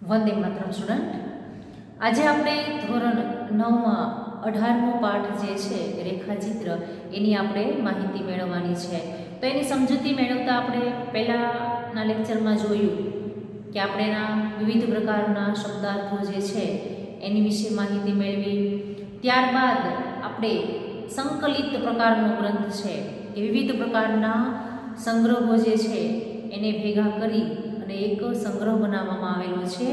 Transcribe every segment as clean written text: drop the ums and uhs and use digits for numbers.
Vande Mataram student, આજે આપણે ધોરણ 9માં 18મો પાઠ જે છે રેખાચિત્ર એની આપણે માહિતી મેળવવાની છે. તો એની સમજૂતી મેળવતા આપણે પહેલાંના લેક્ચરમાં જોયું કે આપણે એના વિવિધ પ્રકારના શબ્દાર્થો જે છે એની વિશે માહિતી મેળવી. ત્યારબાદ આપણે સંકલિત પ્રકારનો ગ્રંથ છે કે વિવિધ પ્રકારના સંગ્રહો જે છે એને ભેગા કરી અને એક સંગ્રહ બનાવવામાં આવેલો છે.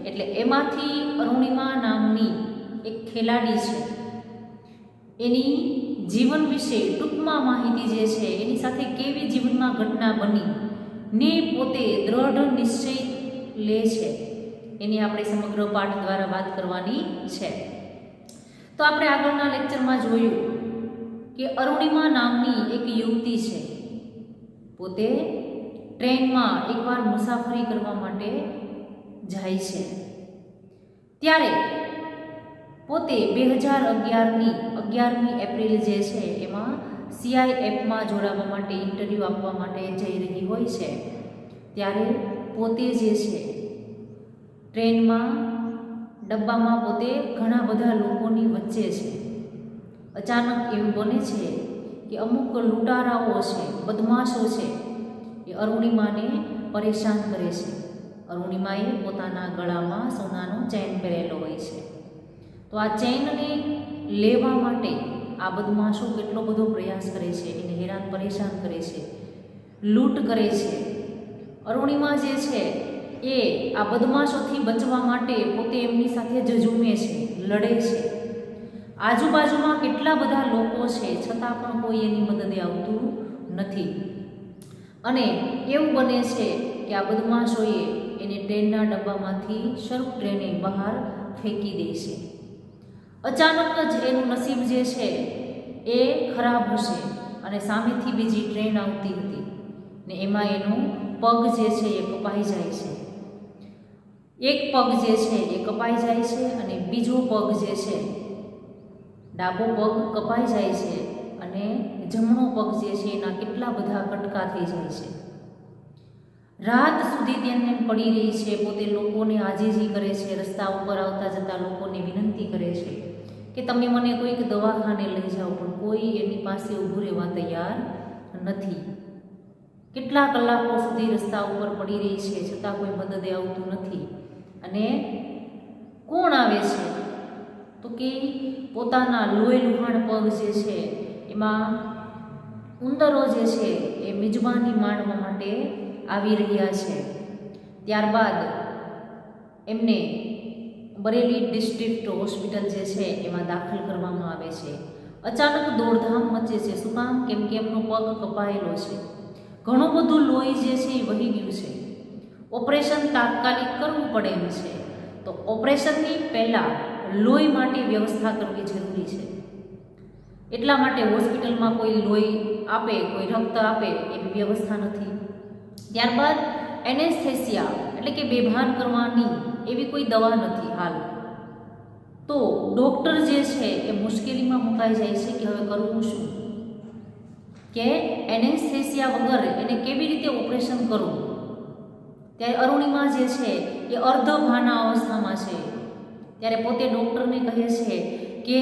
એટલે એમાંથી અરુણિમા નામની એક ખેલાડી છે એની જીવન વિશે ટૂંકમાં માહિતી જે છે, એની સાથે કેવી જીવનમાં ઘટના બની ને પોતે દ્રઢ નિશ્ચય લે છે એની આપણે સમગ્ર પાઠ દ્વારા વાત કરવાની છે. તો આપણે આગળના લેક્ચરમાં જોયું કે અરુણિમા નામની એક યુવતી છે, પોતે ટ્રેનમાં એકવાર મુસાફરી કરવા માટે જાય છે. ત્યારે પોતે 11મી એપ્રિલ જે છે એમાં CIFમાં જોડાવા માટે ઇન્ટરવ્યૂ આપવા માટે જઈ રહી હોય છે. ત્યારે પોતે જે છે ટ્રેનમાં ડબ્બામાં પોતે ઘણા બધા લોકોની વચ્ચે છે. અચાનક એવું બને છે કે અમુક લૂંટારાઓ છે, બદમાશો છે, એ અરુણિમાને પરેશાન કરે છે. અરુણિમાએ પોતાના ગળામાં સોનાનો ચેન પહેરેલો હોય છે. તો આ ચેનને લેવા માટે આ બદમાશો કેટલો બધો પ્રયાસ કરે છે, એને હેરાન પરેશાન કરે છે, લૂંટ કરે છે. અરુણિમા જે છે એ આ બદમાશોથી બચવા માટે પોતે એમની સાથે ઝઝૂમે છે, લડે છે. આજુબાજુમાં કેટલા બધા લોકો છે, છતાં પણ કોઈ એની મદદે આવતું નથી. અને એવું બને છે કે આ બદમાશોએ એને ટ્રેનના ડબ્બામાંથી શરૂ ટ્રેને બહાર ફેંકી દે છે. અચાનક જ એનું નસીબ જે છે એ ખરાબ હશે અને સામેથી બીજી ટ્રેન આવતી હતી ને એમાં એનો પગ જે છે એ કપાઈ જાય છે. એક પગ જે છે એ કપાઈ જાય છે અને બીજો પગ જે છે, ડાબો પગ કપાઈ જાય છે અને જમણો પગ જે છે એના કેટલા બધા કટકા થઈ જાય છે. રાત સુધી તેને પડી રહી છે, પોતે લોકોને આજીજી કરે છે, રસ્તા ઉપર આવતા જતા લોકોને વિનંતી કરે છે કે તમે મને કોઈક દવાખાને લઈ જાઓ, પણ કોઈ એની પાસે ઊભું રહેવા તૈયાર નથી. કેટલા કલાકો સુધી રસ્તા ઉપર પડી રહી છે, છતાં કોઈ મદદે આવતું નથી. અને કોણ આવે છે તો કે પોતાના લોહી લુહાણ પગ જે છે એમાં ઉંદરો જે છે એ મિજબાની માણવા માટે આવી રહ્યા છે. ત્યારબાદ એમને બરેલી ડિસ્ટ્રિક્ટ હોસ્પિટલ જે છે એમાં દાખલ કરવામાં આવે છે. અચાનક દોડધામ મચે છે. શું કામ? કેમ કે એમનો પગ કપાયેલો છે, ઘણું બધું લોહી જે છે એ વહી ગયું છે. ઓપરેશન તાત્કાલિક કરવું પડે એમ છે. તો ઓપરેશનની પહેલાં લોહી માટે વ્યવસ્થા કરવી જરૂરી છે. એટલા માટે હોસ્પિટલમાં કોઈ લોહી આપે, કોઈ રક્ત આપે એવી વ્યવસ્થા નથી. ત્યારબાદ એનેસ્થેસિયા એટલે કે બેભાન કરવાની એવી કોઈ દવા નથી હાલ. તો ડૉક્ટર જે છે એ મુશ્કેલીમાં મુકાઈ જાય છે કે હવે કરવું શું, કે એનેસ્થેસિયા વગર એને કેવી રીતે ઓપરેશન કરવું. ત્યારે અરુણિમા જે છે એ અર્ધભાના અવસ્થામાં છે. ત્યારે પોતે ડૉક્ટરને કહે છે કે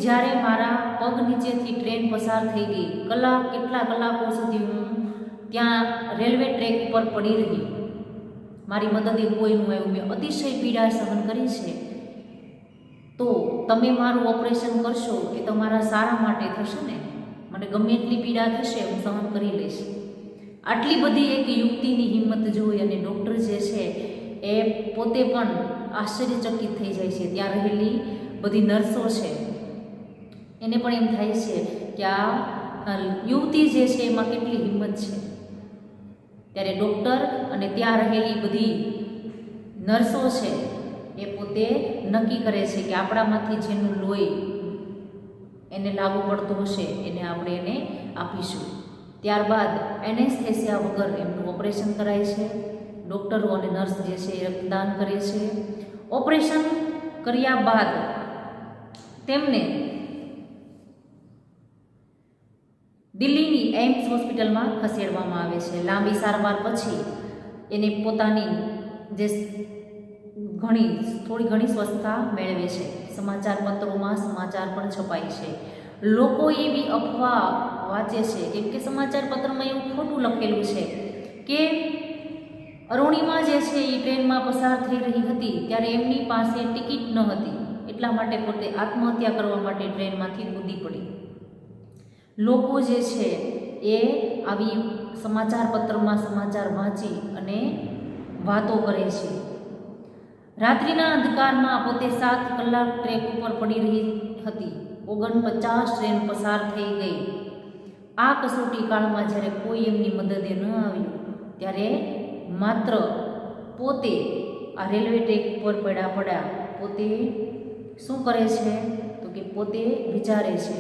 જ્યારે મારા પગ નીચેથી ટ્રેન પસાર થઈ ગઈ, કેટલા કલાકો સુધી હું ત્યાં રેલવે ટ્રેક ઉપર પડી રહી, મારી મદદે કોઈનું આવ્યું, મેં અતિશય પીડા સહન કરી છે. તો તમે મારું ઓપરેશન કરશો એ તમારા સારા માટે થશે ને, મને ગમે એટલી પીડા થશે હું સહન કરી લઈશ. આટલી બધી એક યુક્તિની હિંમત જોઈ અને ડૉક્ટર જે છે એ પોતે પણ આશ્ચર્યચકિત થઈ જાય છે. ત્યાં રહેલી બધી નર્સો છે એને પણ એમ થાય છે કે આ યુવતી જે છે એમાં કેટલી હિંમત છે. ત્યારે ડૉક્ટર અને ત્યાં રહેલી બધી નર્સો છે એ પોતે નક્કી કરે છે કે આપણામાંથી જેનું લોહી એને લાગુ પડતું હશે એને આપણે એને આપીશું. ત્યારબાદ એનેસ્થેસિયા વગર એમનું ઓપરેશન કરાય છે. ડૉક્ટરો અને નર્સ જે છે એ રક્તદાન કરે છે. ઓપરેશન કર્યા બાદ તેમને દિલ્હીની એમ્સ હોસ્પિટલમાં ખસેડવામાં આવે છે. લાંબી સારવાર પછી એને પોતાની જે થોડી ઘણી સ્વસ્થતા મેળવે છે. સમાચાર પત્રોમાં સમાચાર પણ છપાય છે. લોકો એવી અફવા વાંચે છે, કેમ કે સમાચાર પત્રમાં એવું ખોટું લખેલું છે કે અરુણિમા જે છે એ ટ્રેનમાં પસાર થઈ રહી હતી ત્યારે એમની પાસે ટિકિટ ન હતી, એટલા માટે પોતે આત્મહત્યા કરવા માટે ટ્રેનમાંથી કૂદી પડી. લોકો જે છે એ આવી સમાચાર પત્રમાં સમાચાર વાંચી અને વાતો કરે છે. રાત્રિના અંધકારમાં પોતે 7 કલાક ટ્રેક ઉપર પડી રહી હતી. 49 ટ્રેન પસાર થઈ ગઈ. આ કસોટી કાળમાં જ્યારે કોઈ એમની મદદે ન આવ્યું ત્યારે માત્ર પોતે આ રેલવે ટ્રેક ઉપર પડ્યા પોતે શું કરે છે તો કે પોતે વિચારે છે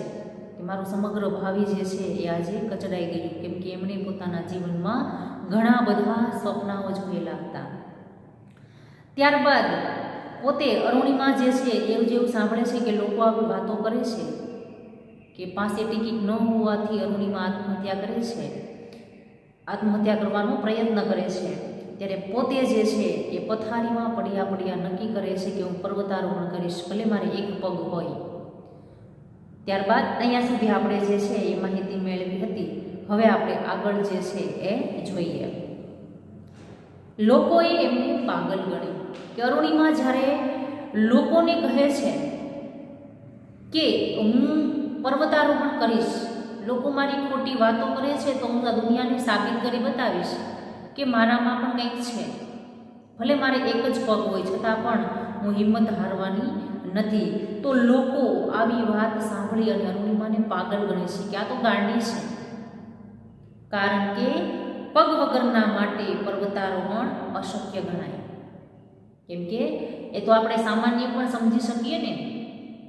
કે મારું સમગ્ર ભાવિ જે છે એ આજે કચડાઈ ગયું, કેમ કે એમણે પોતાના જીવનમાં ઘણા બધા સ્વપ્નાઓ જોયેલા હતા. ત્યારબાદ પોતે અરુણિમા જે છે એવું જેવું સાંભળે છે કે લોકો આવી વાતો કરે છે કે પાસે ટિકિટ ન હોવાથી અરુણિમા આત્મહત્યા કરે છે, આત્મહત્યા કરવાનો પ્રયત્ન કરે છે. ત્યારે પોતે જે છે એ પથારીમાં પડ્યા નક્કી કરે છે કે હું પર્વતારોહણ કરીશ, ભલે મારે એક પગ હોય. ત્યારબાદ અહીંયા સુધી આપણે જે છે એ માહિતી મેળવી હતી. હવે આપણે આગળ જે છે એ જોઈએ. લોકોએ એમને પાગલ ગણી કે અરુણિમા જ્યારે લોકોને કહે છે કે હું પર્વતારોહણ કરીશ, લોકો મારી ખોટી વાતો કરે છે તો હું આ દુનિયાને સાબિત કરી બતાવીશ કે મારામાં પણ કંઈક છે, ભલે મારે એક જ પગ હોય છતાં પણ હું હિંમત હારવાની નથી. તો લોકો આવી વાત સાંભળી અને અરુણિમાને પાગલ ગણે છે કે આ તો ગાંડી છે, કારણ કે પગ વગરના માટે પર્વતારોહણ અશક્ય ગણાય. કેમ કે એ તો આપણે સામાન્ય પણ સમજી શકીએ ને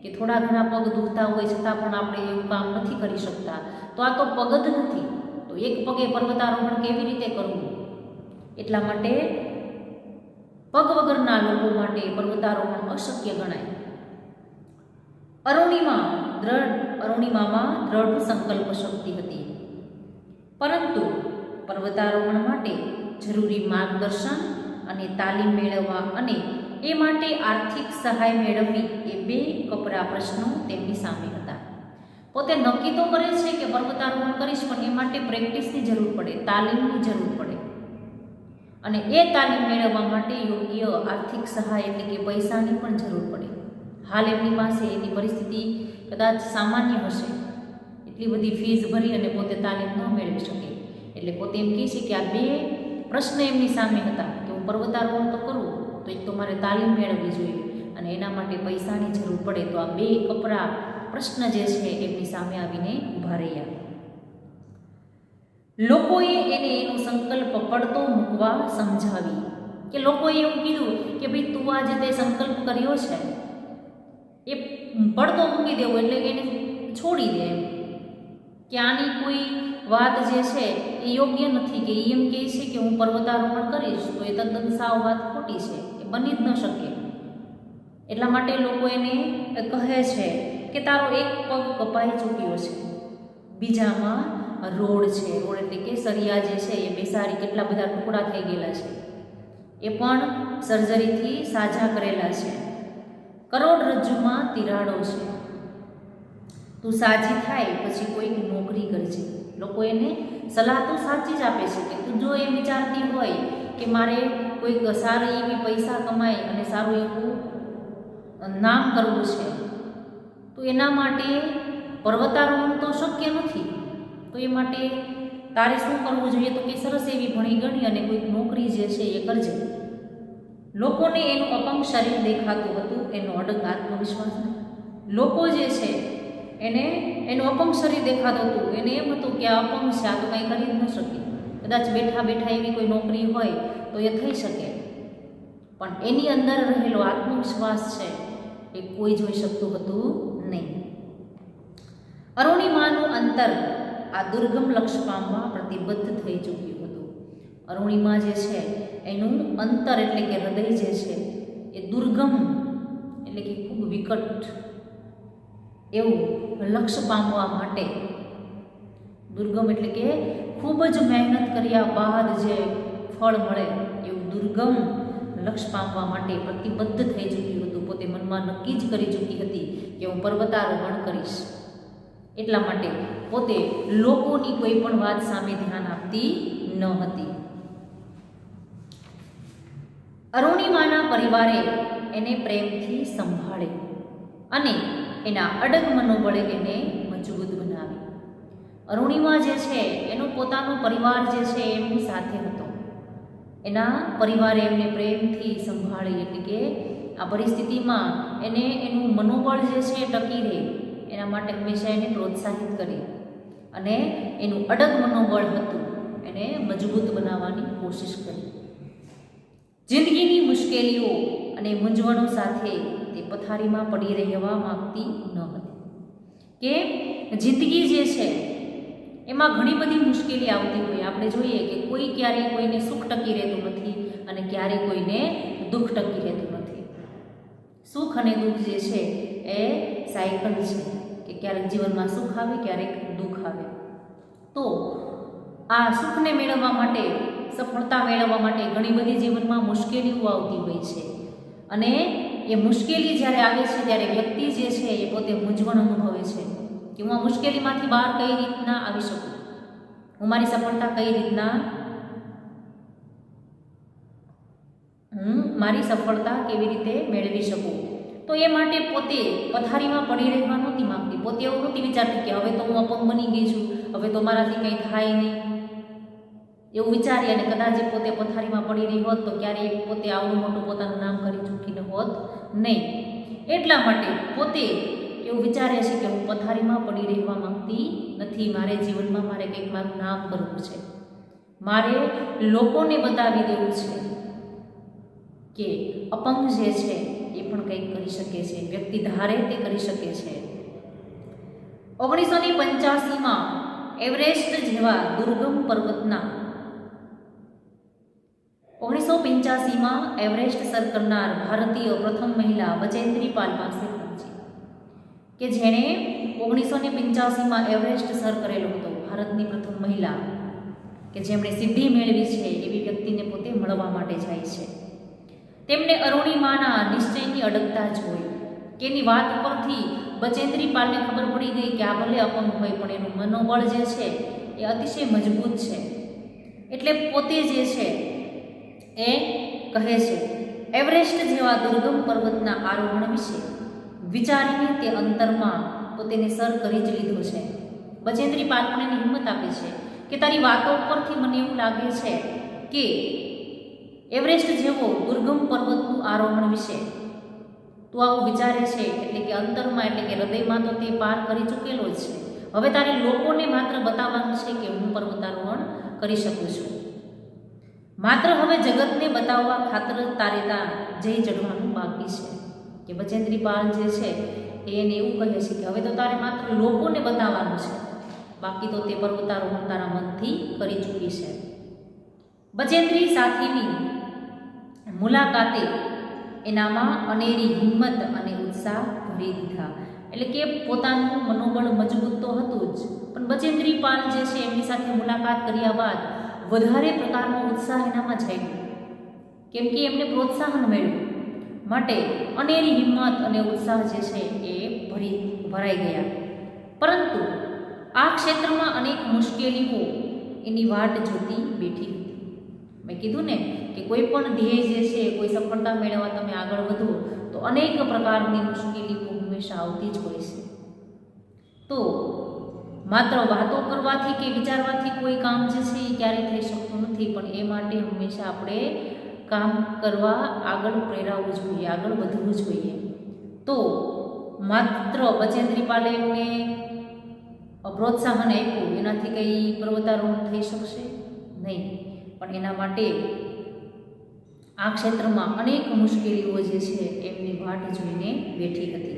કે થોડા ઘણા પગ દુખતા હોય છતાં પણ આપણે એવું કામ નથી કરી શકતા, તો આ તો પગ જ નથી, તો એક પગે પર્વતારોહણ કેવી રીતે કરવું? એટલા માટે પગ વગરના લોકો માટે પર્વતારોહણ અશક્ય ગણાય. અરુણિમામાં દ્રઢ સંકલ્પ શક્તિ હતી, પરંતુ પર્વતારોહણ માટે જરૂરી માર્ગદર્શન અને તાલીમ મેળવવા અને એ માટે આર્થિક સહાય મેળવવી એ 2 કપરા પ્રશ્નો તેમની સામે હતા. પોતે નક્કી તો કરે છે કે પર્વતારોહણ કરીશ, પણ એ માટે પ્રેક્ટિસની જરૂર પડે, તાલીમની જરૂર પડે, અને એ તાલીમ મેળવવા માટે યોગ્ય આર્થિક સહાય એટલે કે પૈસાની પણ જરૂર પડે. હાલ એમની પાસે એની પરિસ્થિતિ કદાચ સામાન્ય હશે, એટલી બધી ફીસ ભરી અને પોતે તાલીમ ન મેળવી શકે. એટલે પોતે એમ કહે છે કે આ 2 પ્રશ્ન એમની સામે હતા કે હું પર્વતારોહણ તો કરું તો એક તો મારે તાલીમ મેળવવી જોઈએ અને એના માટે પૈસાની જરૂર પડે. તો આ 2 કપરા પ્રશ્ન જે છે એમની સામે આવીને ઊભા રહ્યા. લોકોએ એને એનો સંકલ્પ પડતો મૂકવા સમજાવી કે લોકોએ એવું કીધું કે ભાઈ તું આજે તે સંકલ્પ કર્યો છે એ પડતો મૂકી દેવો, એટલે કે એને છોડી દે, કે આની કોઈ વાત જે છે એ યોગ્ય નથી, કે એમ કહે છે કે હું પર્વતારોહણ કરીશ તો એ તદ્દન સાવ વાત ખોટી છે, એ બની જ ન શકે. એટલા માટે લોકો એને કહે છે કે તારો એક પગ કપાઈ ચૂક્યો છે, બીજામાં રોડ છે, રોડ એટલે કે સરિયા જે છે એ બેસાડી કેટલા બધા ટુકડા થઈ ગયેલા છે, એ પણ સર્જરીથી સાજા કરેલા છે. કરોડરજ્જુમાં તિરાડો છે, તું સાજી થાય પછી કોઈક નોકરી કરજે. લોકો એને સલાહ તો સાચી જ આપે છે કે તું જો એમ વિચારતી હોય કે મારે કોઈક સારી એવી પૈસા કમાય અને સારું એવું નામ કરવું છે તો એના માટે પર્વતારોહણ તો શક્ય નથી. તો એ માટે તારે શું કરવું જોઈએ તો કે સરસ એવી ભણી ગણી અને કોઈક નોકરી જે છે એ કરજે. લોકોને એનું અપંગ શરીર દેખાતું હતું, એનો અડગ આત્મવિશ્વાસ. લોકો જે છે એને એનું અપંગ શરીર દેખાતું હતું, એને એમ હતું કે આ અપંગ છે, આ તો કંઈ કરી જ ન શકે. કદાચ બેઠા બેઠા એવી કોઈ નોકરી હોય તો એ થઈ શકે, પણ એની અંદર રહેલો આત્મવિશ્વાસ છે એ કોઈ જોઈ શકતું હતું નહીં. અરુણિમાનું અંતર આ દુર્ગમ લક્ષ્ય પામવા પ્રતિબદ્ધ થઈ ચૂક્યું હતું. અરુણિમા જે છે એનું અંતર એટલે કે હૃદય જે છે એ દુર્ગમ એટલે કે ખૂબ વિકટ એવું લક્ષ્ય પામવા માટે, દુર્ગમ એટલે કે ખૂબ જ મહેનત કર્યા બાદ જે ફળ મળે એવું દુર્ગમ લક્ષ્ય પામવા માટે પ્રતિબદ્ધ થઈ ચૂક્યું હતું. પોતે મનમાં નક્કી જ કરી ચૂકી હતી કે હું પર્વતારોહણ કરીશ. એટલા માટે પોતે લોકોની કોઈ પણ વાત સામે ધ્યાન આપતી ન હતી. અરુણિમાના પરિવારે એને પ્રેમથી સંભાળે અને એના અડગ મનોબળે એને મજબૂત બનાવી. અરુણિમા જે છે એનો પોતાનો પરિવાર જે છે એમની સાથે હતો. એના પરિવારે એમને પ્રેમથી સંભાળી, એટલે કે આ પરિસ્થિતિમાં એને એનું મનોબળ જે છે ટકી રહે એના માટે હંમેશા એને પ્રોત્સાહિત કરી અને એનું અડગ મનોબળ હતું એને મજબૂત બનાવવાની કોશિશ કરી. જિંદગીની મુશ્કેલીઓ અને મૂંઝવણો સાથે તે પથારીમાં પડી રહેવા માંગતી ન હતી. કે જિંદગી જે છે એમાં ઘણી બધી મુશ્કેલી આવતી હોય. આપણે જોઈએ કે કોઈ ક્યારેય કોઈને સુખ ટકી રહેતું નથી અને ક્યારેય કોઈને દુઃખ ટકી રહેતું નથી. સુખ અને દુઃખ જે છે એ સાયકલ છે કે ક્યારેક જીવનમાં સુખ આવે, ક્યારેક દુઃખ આવે. તો આ સુખને મેળવવા માટે, સફળતા મેળવવા માટે ઘણી બધી જીવનમાં મુશ્કેલીઓ આવતી હોય છે અને એ મુશ્કેલી જ્યારે આવે છે ત્યારે વ્યક્તિ જે છે એ પોતે મૂંઝવણ અનુભવે છે કે હું આ મુશ્કેલીમાંથી બહાર કઈ રીતના આવી શકું, હું મારી સફળતા કઈ રીતના, હું મારી સફળતા કેવી રીતે મેળવી શકું. તો એ માટે પોતે પથારીમાં પડી રહેવા નહોતી માંગતી. પોતે એવું નહોતી વિચારતી કે હવે તો હું અપંગ બની ગઈ છું, હવે તો મારાથી કંઈ થાય નહીં. એવું વિચારી અને કદાચ પોતે પથારીમાં પડી રહી હોત તો ક્યારેય પોતે આવડું મોટું પોતાનું નામ કરી ચૂકીને હોત નહીં. એટલા માટે પોતે એવું વિચારે છે કે હું પથારીમાં પડી રહેવા માંગતી નથી. મારે જીવનમાં મારે કંઈક મારું નામ કરવું છે, મારે લોકોને બતાવી દેવું છે કે અપંગ જે છે એ પણ કંઈક કરી શકે છે, વ્યક્તિ ધારે તે કરી શકે છે. 1985માં એવરેસ્ટ જેવા દુર્ગમ પર્વતના 1985માં એવરેસ્ટ સર કરનાર ભારતીય પ્રથમ મહિલા બચેન્દ્રી પાલ પાસે પહોંચી કે જેણે 1985માં એવરેસ્ટ સર કરેલો હતો. ભારતની પ્રથમ મહિલા કે જેમણે સિદ્ધિ મેળવી છે એવી વ્યક્તિને પોતે મળવા માટે જાય છે. તેમને અરુણિમાના નિશ્ચયની અડગતા જોઈ કે એની વાત ઉપરથી બચેન્દ્રી પાલને ખબર પડી ગઈ કે આ ભલે અપંગ હોય પણ એનું મનોબળ જે છે એ અતિશય મજબૂત છે. એટલે પોતે જે છે એ કહે છે એવરેસ્ટ જેવા દુર્ગમ પર્વતના આરોહણ વિશે વિચારીને તે અંતરમાં પોતેને સર કરી જ લીધો છે. બચેન્દ્રી પાલ પણ એને હિંમત આપે છે કે તારી વાતો પરથી મને એવું લાગે છે કે એવરેસ્ટ જેવો દુર્ગમ પર્વતનું આરોહણ વિશે તું આવું વિચારે છે, એટલે કે અંતરમાં, એટલે કે હૃદયમાં તો તે પાર કરી ચૂકેલો જ છે. હવે તારે લોકોને માત્ર બતાવવાનું છે કે હું પર્વતારોહણ કરી શકું છું. માત્ર હવે જગતને બતાવવા ખાતર તારે ત્યાં જઈ ચડવાનું બાકી છે. કે બચેન્દ્રી પાલ જે છે એને એવું કહે છે કે હવે તો તારે માત્ર લોકોને બતાવવાનું છે, બાકી તો તે પર્વતારોહણ તારા મનથી કરી ચૂકી છે. બચેન્દ્રી સાથેની મુલાકાતે એનામાં અનેરી હિંમત અને ઉત્સાહ ભરી દીધા. એટલે કે પોતાનું મનોબળ મજબૂત તો હતું જ, પણ બચેન્દ્રી પાલ જે છે એમની સાથે મુલાકાત કર્યા બાદ વધારે પ્રકારનો ઉત્સાહ એનામાં જાગ્યો, કેમ કે એમને પ્રોત્સાહન મળ્યું. માટે અનેરી હિંમત અને ઉત્સાહ જે છે એ ભરાઈ ગયા. પરંતુ આ ક્ષેત્રમાં અનેક મુશ્કેલીઓ એની વાટ જોતી બેઠી હતી. મેં કીધું ને કે કોઈ પણ ધ્યેય જે છે, કોઈ સફળતા મેળવવા તમે આગળ વધો તો અનેક પ્રકારની મુશ્કેલીઓ હંમેશા આવતી જ હોય છે. તો માત્ર વાતો કરવાથી કે વિચારવાથી કોઈ કામ જે છે એ ક્યારેય થઈ શકતું નથી, પણ એ માટે હંમેશા આપણે કામ કરવા આગળ પ્રેરાવવું જોઈએ, આગળ વધવું જોઈએ. તો માત્ર બચેન્દ્રી પાલે એમને પ્રોત્સાહન આપ્યું એનાથી કંઈ પર્વતારોહણ થઈ શકશે નહીં, પણ એના માટે આ ક્ષેત્રમાં અનેક મુશ્કેલીઓ જે છે એમની વાટ જોઈને બેઠી હતી.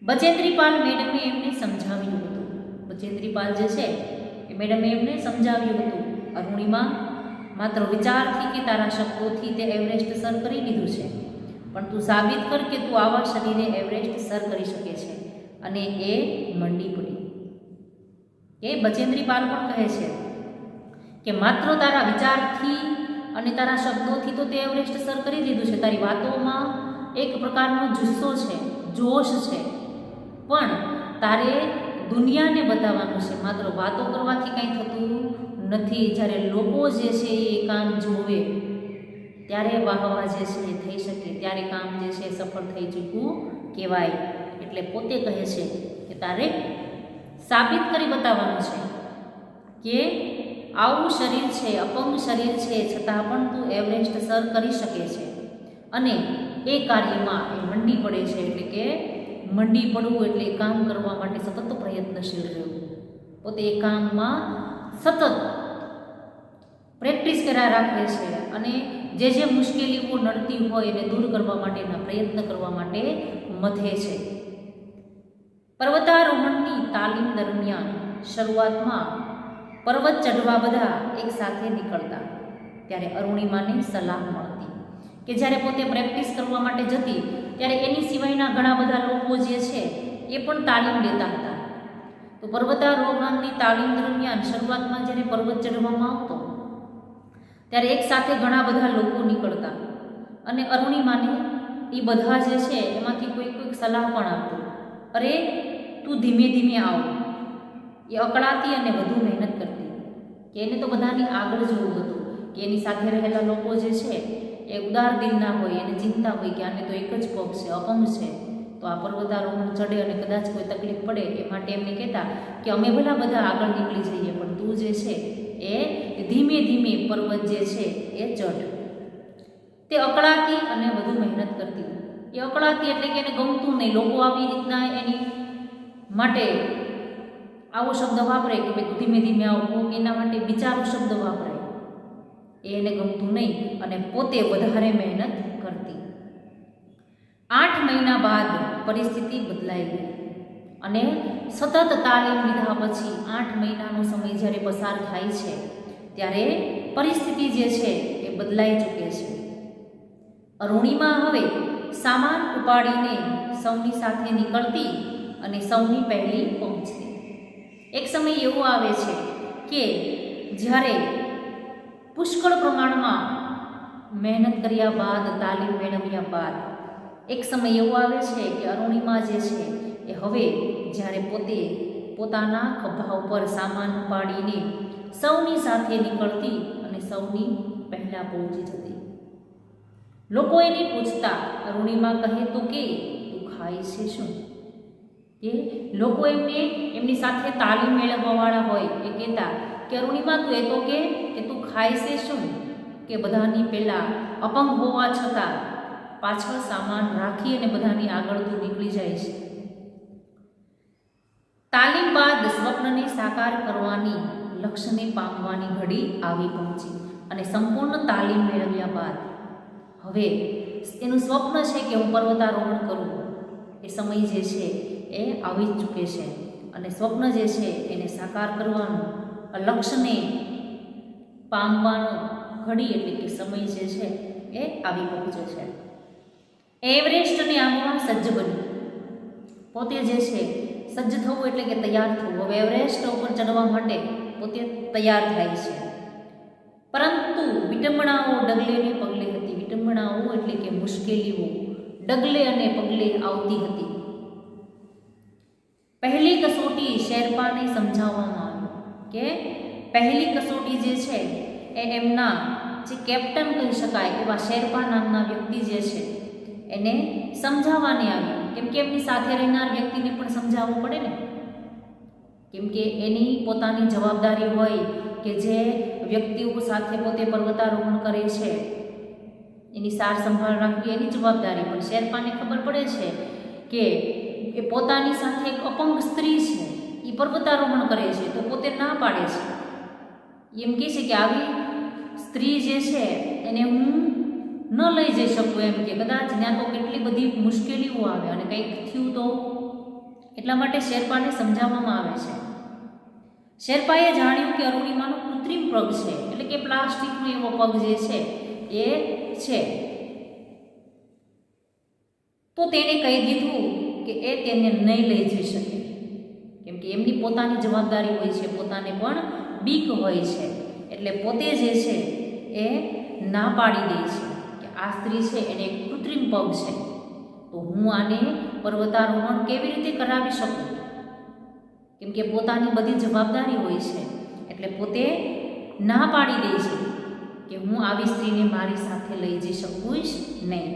બચેન્દ્રી પાલ મેડમે એમને સમજાવ્યું હતું. બચેન્દ્રી પાલ જે છે એ મેડમે એમને સમજાવ્યું હતું, અરુણિમા, માત્ર વિચારથી કે તારા શબ્દોથી તે એવરેસ્ટ સર કરી લીધું છે, પણ તું સાબિત કર કે તું આવા શરીરે એવરેસ્ટ સર કરી શકે છે. અને એ મંડી પડી. એ બચેન્દ્રી પાલ પણ કહે છે કે માત્ર તારા વિચારથી અને તારા શબ્દોથી તો તે એવરેસ્ટ સર કરી દીધું છે, તારી વાતોમાં એક પ્રકારનો જુસ્સો છે, જોશ છે, પણ તારે દુનિયાને બતાવવાનું છે. માત્ર વાતો કરવાથી કંઈ થતું નથી. જ્યારે લોકો જે છે એ કામ જોવે ત્યારે વાહવા જે છે એ થઈ શકે, ત્યારે કામ જે છે સફળ થઈ ચૂક્યું કહેવાય. એટલે પોતે કહે છે કે તારે સાબિત કરી બતાવવાનું છે કે આવું શરીર છે, અપંગ શરીર છે, છતાં પણ તું એવરેસ્ટ સર કરી શકે છે. અને એ કાર્યમાં એ મંડી પડે છે. એટલે કે મંડી પડવું એટલે કામ કરવા માટે સતત પ્રયત્નશીલ રહેવું. પોતે એ કામમાં સતત પ્રેક્ટિસ કર્યા રાખે છે અને જે મુશ્કેલીઓ નડતી હોય એને દૂર કરવા માટેના પ્રયત્ન કરવા માટે મથે છે. પર્વતારોહણની તાલીમ દરમિયાન શરૂઆતમાં પર્વત ચઢવા બધા એક સાથે નીકળતા, ત્યારે અરુણિમાને સલાહ મળતી કે જ્યારે પોતે પ્રેક્ટિસ કરવા માટે જતી ત્યારે એની સિવાયના ઘણા બધા લોકો જે છે એ પણ તાલીમ લેતા હતા. તો પર્વતારોહણની તાલીમ દરમિયાન શરૂઆતમાં જ્યારે પર્વત ચઢવામાં આવતો ત્યારે એક સાથે ઘણા બધા લોકો નીકળતા અને અરુણિમાને એ બધા જે છે એમાંથી કોઈક સલાહ પણ આપતું, અરે તું ધીમે ધીમે આવ. એ અકળાતી અને વધુ મહેનત કરતી કે એને તો બધાની આગળ જવું હતું, કે એની સાથે રહેલા લોકો જે છે એ ઉદાર દિલના હોય, એને ચિંતા હોય કે આને તો એક જ પગ છે, અપંગ છે, તો આ પર્વતારોહણ ચડે અને કદાચ કોઈ તકલીફ પડે, એ માટે એમને કહેતા કે અમે ભલા બધા આગળ નીકળી જઈએ, પણ તું જે છે એ ધીમે ધીમે પર્વત જે છે એ ચઢ. તે અકળાતી અને વધુ મહેનત કરતી. એ અકળાતી એટલે કે એને ગમતું નહીં. લોકો આવી રીતના એની માટે આવો શબ્દ વાપરે કે ભાઈ ધીમે ધીમે આવો, એના માટે બિચારો શબ્દ વાપરે, એ એને ગમતું નહીં અને પોતે વધારે મહેનત કરતી. 8 મહિના બાદ પરિસ્થિતિ બદલાઈ ગઈ અને સતત તાલીમ લીધા પછી 8 મહિનાનો સમય જ્યારે પસાર થાય છે ત્યારે પરિસ્થિતિ જે છે એ બદલાઈ ચૂકે છે. અરુણિમા હવે સામાન ઉપાડીને સૌની સાથે નીકળતી અને સૌની પહેલી પહોંચતી. એક સમય એવો આવે છે કે જ્યારે પુષ્કળ પ્રમાણમાં મહેનત કર્યા બાદ, તાલીમ મેળવ્યા બાદ એક સમય એવો આવે છે કે અરુણિમા જે છે એ હવે જ્યારે પોતે પોતાના ખભા ઉપર સામાન ઉપાડીને સૌની સાથે નીકળતી અને સૌની પહેલાં પહોંચી જતી. લોકો એને પૂછતા, અરુણિમા કહે તો કે તું ખાય છે શું? કે લોકો એમની સાથે તાલીમ મેળવવાવાળા હોય એ કહેતા કે અરુણિમા તું એ તો કે તું ખાય છે શું? કે બધાની પહેલાં અપંગ હોવા છતાં પાછળ સામાન રાખી અને બધાની આગળ તું નીકળી જાય છે. તાલીમ બાદ સ્વપ્નને સાકાર કરવાની, લક્ષ્યને પામવાની ઘડી આવી પહોંચી અને સંપૂર્ણ તાલીમ મેળવ્યા બાદ હવે એનું સ્વપ્ન છે કે હું પર્વતારોહણ કરું, એ સમય જે છે એ આવી જ ચૂકે છે અને સ્વપ્ન જે છે એને સાકાર કરવાનું, લક્ષ્યને પામવાનો ઘડી એટલે કે સમય જે છે એ આવી પહોંચે છે. એવરેસ્ટની આંગમાં સજ્જ બન્યું. પોતે જે છે સજ્જ થવું એટલે કે તૈયાર થવું. હવે એવરેસ્ટ ઉપર ચડવા માટે પોતે તૈયાર થાય છે, પરંતુ વિટંબણાઓ ડગલે ને પગલે હતી. વિટંબણાઓ એટલે કે મુશ્કેલીઓ ડગલે અને પગલે આવતી હતી. પહેલી કસોટી શેરપાને સમજાવવામાં આવી કે પહેલી કસોટી જે છે એ એમના જે કેપ્ટન કહી શકાય એવા શેરપા નામના વ્યક્તિ જે છે એને સમજાવવાની આવી. કેમ કે એમની સાથે રહેનાર વ્યક્તિને પણ સમજાવવું પડે ને, કેમ કે એની પોતાની જવાબદારી હોય કે જે વ્યક્તિઓ સાથે પોતે પર્વતારોહણ કરે છે એની સાર સંભાળ રાખવી એની જવાબદારી. પણ શેરપાને ખબર પડે છે કે એ પોતાની સાથે એક અપંગ સ્ત્રી છે, એ પર્વતારોહણ કરે છે, તો પોતે ના પાડે છે. એમ કહે છે કે આવી સ્ત્રી જે છે એને હું ન લઈ જઈ શકું, એમ કે કદાચ ત્યાં તો કેટલી બધી મુશ્કેલીઓ આવે અને કંઈક થયું તો, એટલા માટે શેરપાને સમજાવવામાં આવે છે. શેરપાએ જાણ્યું કે અરુણિમાનો કૃત્રિમ પગ છે, એટલે કે પ્લાસ્ટિકનો એવો પગ જે છે એ છે, તો તેણે કહી દીધું કે એ તેને નહીં લઈ જઈ શકે, કેમ કે એમની પોતાની જવાબદારી હોય છે, પોતાને પણ બીક હોય છે, એટલે પોતે જે છે એ ના પાડી દે છે કે આ સ્ત્રી છે એને કૃત્રિમ પગ છે, તો હું આને પર્વતારોહણ કેવી રીતે કરાવી શકું? કેમ કે પોતાની બધી જવાબદારી હોય છે, એટલે પોતે ના પાડી દે છે કે હું આવી સ્ત્રીને મારી સાથે લઈ જઈ શકું જ નહીં.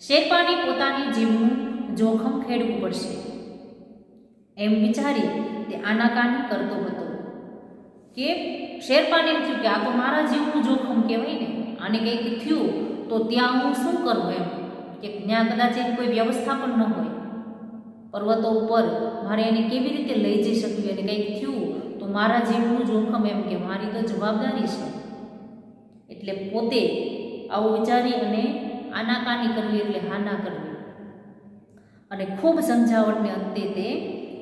શેરપાને પોતાની જીવનું જોખમ ખેડવું પડશે એમ વિચારી તે આનાકાની કરતો હતો કે શેરપાને એમ થયું કે આ તો મારા જીવનું જોખમ કહેવાય ને, આને કંઈક થયું તો ત્યાં હું શું કરું એમ, કે ત્યાં કદાચ એની કોઈ વ્યવસ્થા પણ ન હોય. પર્વતો ઉપર મારે એને કેવી રીતે લઈ જઈ શકું, અને કંઈક થયું તો મારા જીવનું જોખમ, એમ કે મારી તો જવાબદારી છે. એટલે પોતે આવું વિચારી અને આનાકાની કરવી એટલે હાના કરવી, અને ખૂબ સમજાવટને અંતે તે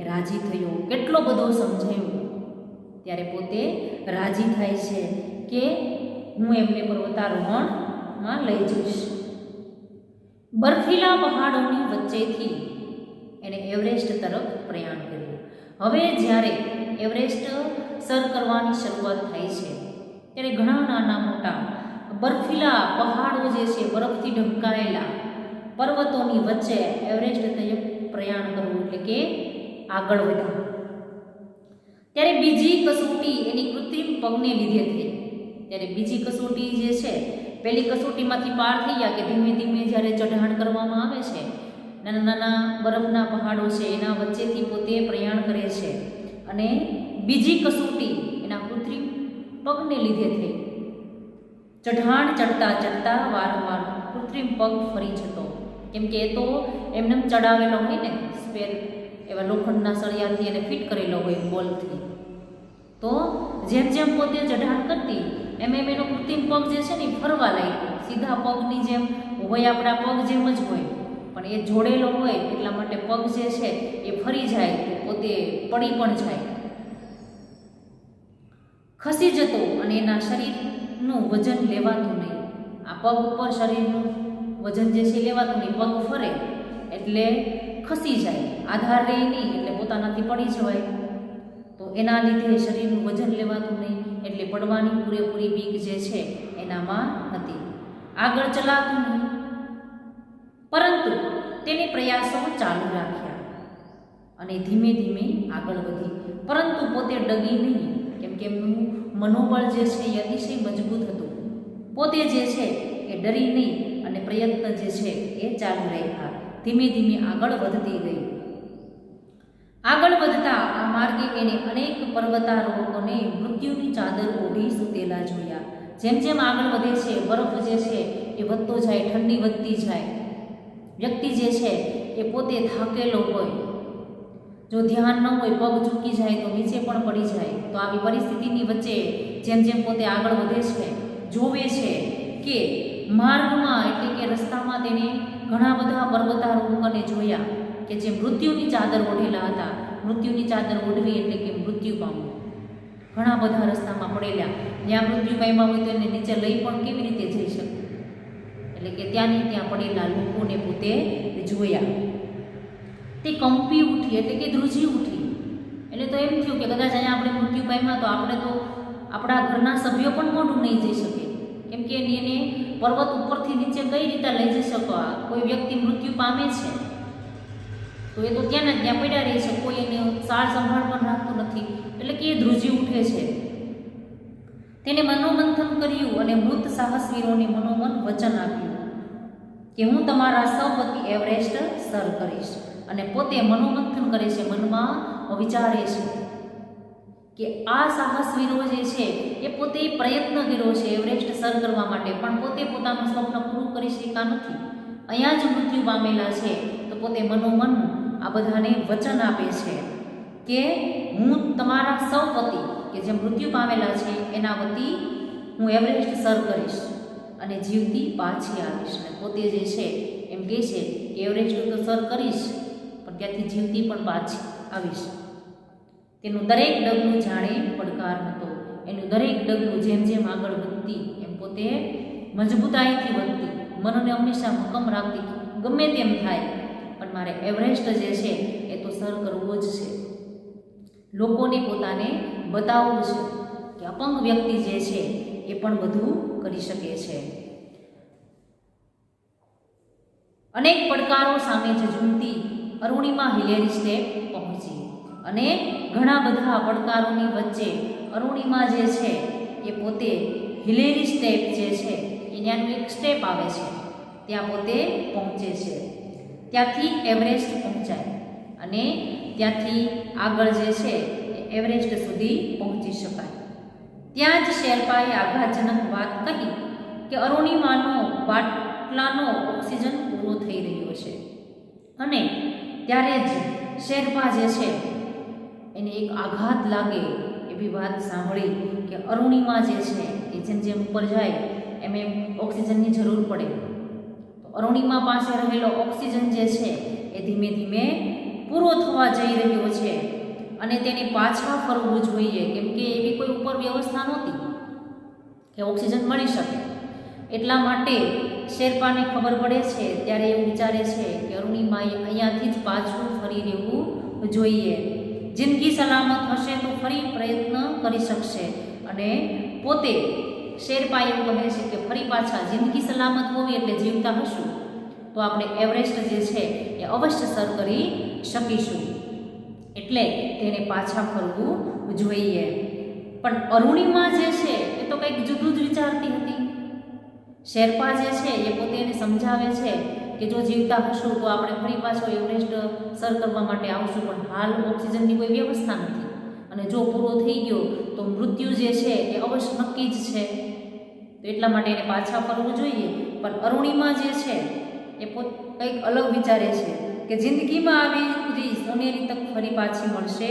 રાજી થયો. કેટલો બધો સમજાયું ત્યારે પોતે રાજી થાય છે કે હું એમને પર્વતારોહણમાં લઈ જઈશ. બર્ફીલા પહાડોની વચ્ચેથી એણે એવરેસ્ટ તરફ પ્રયાણ કર્યું. હવે જ્યારે એવરેસ્ટ સર કરવાની શરૂઆત થાય છે ત્યારે ઘણા નાના મોટા બર્ફીલા પહાડો જે છે, બરફથી ઢંકાયેલા પર્વતોની વચ્ચે એવરેસ્ટ તરફ પ્રયાણ કરવું એટલે કે આગળ વધવું. ત્યારે બીજી કસોટી એની કૃત્રિમ પગને લીધે થઈ. ત્યારે બીજી કસોટી જે છે, પહેલી કસોટીમાંથી પાર થઈ ગયા કે ધીમે ધીમે જ્યારે ચઢાણ કરવામાં આવે છે, નાના નાના બરફના પહાડો છે એના વચ્ચેથી પોતે પ્રયાણ કરે છે, અને બીજી કસોટી એના કૃત્રિમ પગને લીધે થઈ. ચઢાણ ચડતા ચડતા વારંવાર કૃત્રિમ પગ ફરી જતો, કેમ કે એ તો એમને ચડાવેલો હોય ને, સ્પેર એવા લોખંડના સળિયાથી એને ફિટ કરેલો હોય બોલથી. તો જેમ જેમ પોતે ચઢાણ કરતી એમ એમ એનો કૃત્રિમ પગ જે છે ને ફરવા લાગ્યો. સીધા પગની જેમ હોય, આપણા પગ જેમ જ હોય, પણ એ જોડેલો હોય એટલા માટે પગ જે છે એ ફરી જાય, તો પોતે પડી પણ જાય, ખસી જતો, અને એના શરીરનું વજન લેવાતું નહીં. આ પગ ઉપર શરીરનું વજન જે છે લેવાતું નહીં, પગ ફરે એટલે ખસી જાય, આધાર રહે નહીં એટલે પોતાનાથી પડી જવાય. તો એના લીધે શરીરનું વજન લેવાતું નહીં, એટલે પડવાની પૂરેપૂરી બીક જે છે એનામાં હતી. આગળ ચલાતું નહીં, પરંતુ તેને પ્રયાસો ચાલુ રાખ્યા અને ધીમે ધીમે આગળ વધી, પરંતુ પોતે ડગી નહીં, કેમ કે એમનું મનોબળ જે છે એ અતિશય મજબૂત હતું. પોતે જે છે એ ડરી નહીં અને પ્રયત્ન જે છે એ ચાલુ રહ્યા. ધીમે ધીમે આગળ વધતી ગઈ. આગળ વધતા આ માર્ગે એને અનેક પર્વતારોહકોને મૃત્યુની ચાદર ઓઢી સૂતેલા જોયા. જેમ જેમ આગળ વધે છે, બરફ જે છે એ વધતો જાય, ઠંડી વધતી જાય. વ્યક્તિ જે છે એ પોતે થાકેલો હોય, જો ધ્યાન ન હોય, પગ ચૂકી જાય તો નીચે પણ પડી જાય. તો આવી પરિસ્થિતિની વચ્ચે જેમ જેમ પોતે આગળ વધે છે, જોવે છે કે માર્ગમાં એટલે કે રસ્તામાં તેને ઘણા બધા પર્વતારોહકોને જોયા કે જે મૃત્યુની ચાદર ઓઢેલા હતા. મૃત્યુની ચાદર ઓઢવી એટલે કે મૃત્યુ પામવું. ઘણા બધા રસ્તામાં પડેલા, જ્યાં મૃત્યુ પામ્યા હોય તો એને નીચે લઈ પણ કેવી રીતે જઈ શકે, એટલે કે ત્યાંની ત્યાં પડેલા લોકોને પોતે જોયા. તે કંપી ઉઠી એટલે કે ધ્રુજી ઉઠી. એટલે તો એમ થયું કે કદાચ અહીંયા આપણે મૃત્યુ પામ્યા તો આપણે તો આપણા ઘરના સભ્યો પણ મોઢું નહીં જઈ શકે, કેમ કે એને પર્વત ઉપરથી નીચે કઈ રીતે લઈ જઈ શકો? કોઈ વ્યક્તિ મૃત્યુ પામે છે તો એ તો ત્યાં ત્યાં પડ્યા રહે છે, કોઈ એને સાર સંભાળ પણ રાખતું નથી, એટલે કે એ ધ્રુજી ઉઠે છે. તેને મનોમંથન કર્યું અને મૃત સાહસવીરોને મનોમન વચન આપ્યું કે હું તમારા સૌ વતી એવરેસ્ટ સર કરીશ. અને પોતે મનોમંથન કરે છે, મનમાં વિચારે છે કે આ સાહસવીરો જે છે એ પોતે પ્રયત્ન કર્યો છે એવરેસ્ટ સર કરવા માટે, પણ પોતે પોતાનું સ્વપ્ન પૂરું કરી શક્યા નથી. અહીંયા જ મૃત્યુ પામેલા છે. તો પોતે મનોમન આ બધાને વચન આપે છે કે હું તમારા સૌ વતી, કે જે મૃત્યુ પામેલા છે એના વતી હું એવરેસ્ટ સર કરીશ અને જીવતી પાછી આવીશ. અને પોતે જે છે એમ કહે છે કે એવરેસ્ટ તો સર કરીશ, પણ ત્યાંથી જીવતી પણ પાછી આવીશ. તેનું દરેક ડગલું જાણે પડકાર હતો. એનું દરેક ડગલું જેમ જેમ આગળ વધતી એમ પોતે મજબૂતાઈથી વધતી, મનને હંમેશા મક્કમ રાખતી, ગમે તેમ થાય પણ મારે એવરેસ્ટ જે છે એ તો સર કરવો જ છે. લોકોને પોતાને બતાવવું છે કે અપંગ વ્યક્તિ જે છે એ પણ બધું કરી શકે છે. અનેક પડકારો સામે ઝઝૂમતી અરુણિમા હિલેરી સ્ટેપ પહોંચી અને ઘણા બધા પડકારોની વચ્ચે અરુણિમા જે છે એ પોતે હિલેરી સ્ટેપ જે છે એનાનું એક સ્ટેપ આવે છે ત્યાં પોતે પહોંચે છે. ત્યાંથી એવરેસ્ટ પહોંચાય અને ત્યાંથી આગળ જે છે એ એવરેસ્ટ સુધી પહોંચી શકાય. ત્યાં જ શેરપાએ આઘાતજનક વાત કહી કે અરુણિમાનો બાટલાનો ઓક્સિજન પૂરો થઈ રહ્યો છે અને ત્યારે જ શેરપા જે છે એને એક આઘાત લાગે એવી વાત સાંભળી કે અરુણિમા જે છે એ જેમ જેમ ઉપર જાય એમ એમ ઓક્સિજનની જરૂર પડે. તો અરુણિમા પાસે રહેલો ઓક્સિજન જે છે એ ધીમે ધીમે પૂરો થવા જઈ રહ્યો છે અને તેને પાછા ફરવું જોઈએ, કેમ કે એવી કોઈ ઉપર વ્યવસ્થા નહોતી કે ઓક્સિજન મળી શકે. એટલા માટે શેરપાને ખબર પડે છે ત્યારે એવું વિચારે છે કે અરુણિમાએ અહીંયાથી જ પાછું ફરી રહેવું જોઈએ. જિંદગી સલામત હશે તો ફરી પ્રયત્ન કરી શકશે અને પોતે શેરપા એવું કહે છે કે ફરી પાછા જિંદગી સલામત હોવી એટલે જીવતા હશું તો આપણે એવરેસ્ટ જે છે એ અવશ્ય સર કરી શકીશું, એટલે તેને પાછા ફરવું જોઈએ. પણ અરુણિમા જે છે એ તો કંઈક જુદું જ વિચારતી હતી. શેરપા જે છે એ પોતે એને સમજાવે છે કે જો જીવતા હશું તો આપણે ફરી પાછો એવરેસ્ટ સર કરવા માટે આવશું, પણ હાલ ઓક્સિજનની કોઈ વ્યવસ્થા નથી અને જો પૂરો થઈ ગયો તો મૃત્યુ જે છે એ અવશ્ય નક્કી જ છે, તો એટલા માટે એને પાછા ફરવું જોઈએ. પણ અરુણિમા જે છે એ કંઈક અલગ વિચારે છે કે જિંદગીમાં આવી સોનેરી તક ફરી પાછી મળશે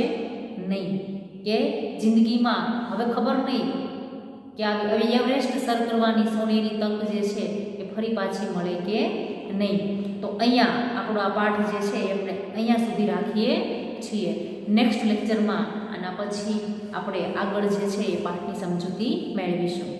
નહીં, કે જિંદગીમાં હવે ખબર નહીં કે આવી એવરેસ્ટ સર કરવાની સોનેરી તક જે છે એ ફરી પાછી મળે કે નહીં. તો અહીંયા આપણો આ પાઠ જે છે એ આપણે અહીંયા સુધી રાખીએ છીએ. નેક્સ્ટ લેક્ચરમાં આના પછી આપણે આગળ જે છે એ પાઠની સમજૂતી મેળવીશું.